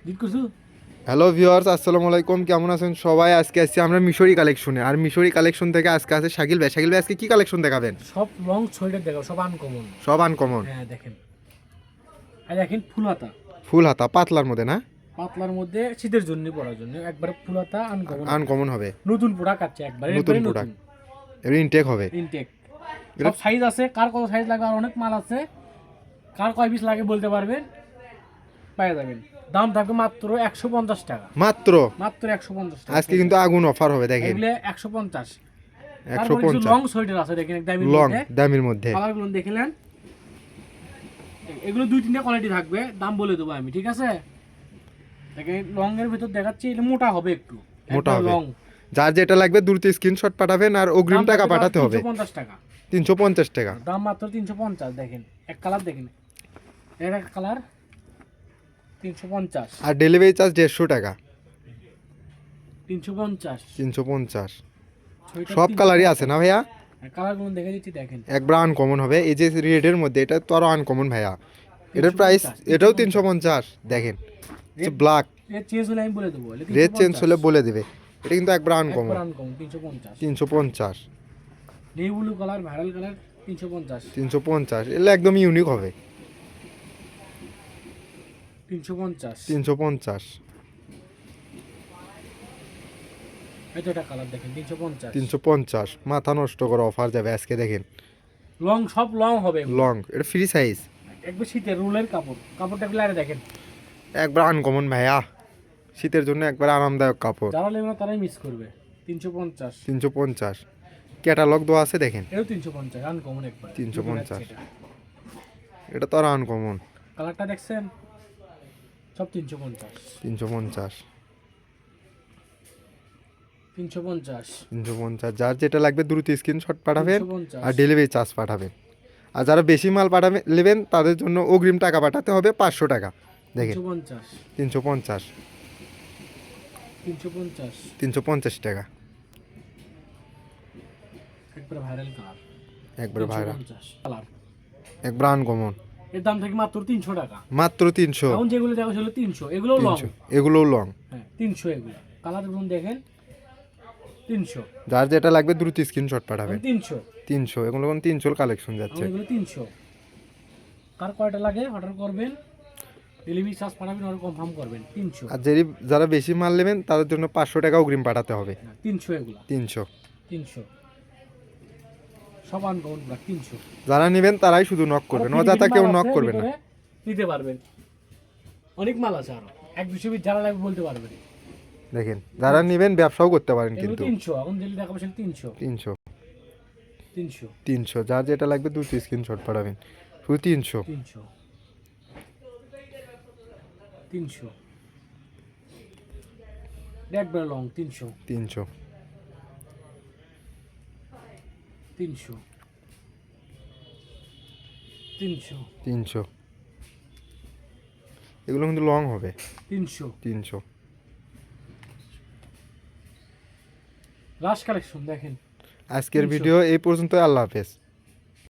Hello viewers, আসসালামু আলাইকুম। কেমন আছেন সবাই? আজকে আসছি আমরা মিশরি কালেকশনে। আর মিশরি কালেকশন থেকে আজকে আছে শাকিল ভাই। শাকিল ভাই আজকে কি কালেকশন দেখাবেন? সব লং সোয়েটার দেখো, সব আনকমন। সব আনকমন। হ্যাঁ দেখেন, আর দেখেন ফুল হাতা, ফুল হাতা পাতলার মধ্যে না? পাতলার মধ্যে শীতের জন্য পরার জন্য একবারে ফুল হাতা আনকমন। আনকমন হবে, নতুন প্রোডাক্ট আছে, একবারে নতুন একবারে প্রোডাক্ট। নতুন এর ইনটেক হবে। ইনটেক। সব সাইজ আছে, কার কত সাইজ লাগে আর অনেক মাল আছে, কার কয় পিস লাগে বলতে পারবেন, পেয়ে যাবেন। দাম থাকবে মাত্র 150 টাকা, মাত্র মাত্র 150 টাকা। আজকে কিন্তু আগুন অফার হবে দেখেন। এগুলো 150। 150 লং সোয়েটার আছে দেখেন, দামির লং মধ্যে, দামির মধ্যে। কালারগুলো দেখলেন। এগুলো 2-3টা কোয়ালিটি থাকবে, দাম বলে দেবো আমি, ঠিক আছে? দেখেন লং এর ভিতর দেখাচ্ছি, এটা মোটা হবে একটু, মোটা হবে। লং। যার যেটা লাগবে দ্রুত স্ক্রিনশট পাঠাবেন আর অগ্রিম টাকা পাঠাতে হবে। 350 টাকা, 350 টাকা দাম মাত্র 350। দেখেন এক কালার, দেখেন এর এক কালার 350, আর ডেলিভারি চার্জ 150 টাকা। 350। 350 সব কালারই আছে না ভাইয়া? কালারগুলো দেখে দিচ্ছি, দেখেন একবার আনকমন হবে। এই যে রেডের মধ্যে এটা তো আরো আনকমন ভাইয়া। এটার প্রাইস 350, এটাও 350। দেখেন ব্ল্যাক রেড চেঞ্জ হলে আমি বলে দেবো, রেড চেঞ্জ হলে বলে দেবে। এটা কিন্তু একবার আনকমন। 350। 350 নেই ব্লু কালার, ভাইরাল কালার, 350। 350 এগুলো একদম ইউনিক হবে। 350। 350 এই তো এটা কালার দেখেন, 350। 350 মাথা নষ্ট করে অফার যাবে আজকে দেখেন। লং, সব লং হবে, লং এটা ফ্রি সাইজ। একবার শীতের রুলের কাপড়, কাপড়টা ক্লিয়ারে দেখেন। একবার আনকমন ভাইয়া, শীতের জন্য একবার আরামদায়ক কাপড়। যারা নেবে না তারাই মিস করবে। 350। 350 ক্যাটালগ দেওয়া আছে দেখেন। এটাও 350, আনকমন একবার। 350 এটা তো আর আনকমন। কালারটা দেখছেন, সব 350। 350 350। 350 যার যেটা লাগবে দ্রুত স্ক্রিনশট পাঠাবেন 350। আর ডেলিভারি চার্জ পাঠাবেন। আর যারা বেশি মাল পাঠাবে নেবেন তাদের জন্য অগ্রিম টাকা পাঠাতে হবে 500 টাকা। দেখেন 350। 350 350। 350 টাকা একবার ভাইরাল কালার, একবার ভাইরা, 350 কালার। একবার আনকমন। এর দাম থাকে মাত্র 300 টাকা। মাত্র 300। এখন যেগুলো দেখো সেগুলো 300, এগুলো লং। 300 এগুলোও লং। হ্যাঁ 300 এগুলো। কালারগুলো দেখেন, 300। যার যেটা লাগবে দ্রুত স্ক্রিনশট পাঠাবেন। 300। 300 এগুলো কোন 300 কালেকশন যাচ্ছে। এগুলো 300। কার কয়টা লাগে অর্ডার করবেন, ডেলিভারি চার্জ পাঠাবেন, অর্ডার কনফার্ম করবেন। 300। আর যারা বেশি মাল নেবেন তাদের জন্য 500 টাকা অগ্রিম পাঠাতে হবে। 300 এগুলো, 300 300 সব আনকমন প্রোডাক্ট, 300। যারা নেবেন তারাই শুধু নক করবেন, অযথা কেউ নক করবেন না। নিতে পারবেন, অনেক মাল আছে আরো, 1-200 পিস যারা লাগবে বলতে পারবেন। দেখেন যারা নেবেন ব্যবসাও করতে পারেন এগুলো কিন্তু। 300, এখন যেগুলো দেখাবো সেটা 300। 300 300। 300 যার যেটা লাগবে দ্রুত স্ক্রিনশট পাঠাবেন। শুধু 300। 300। 300 একবার লং, 300। 300 300। 300। 300 এগুলো কিন্তু লং হবে। 300 300 লাস্ট কালেকশন দেখেন। আজকের 300 ভিডিও এই পর্যন্ত। আল্লাহ হাফেজ।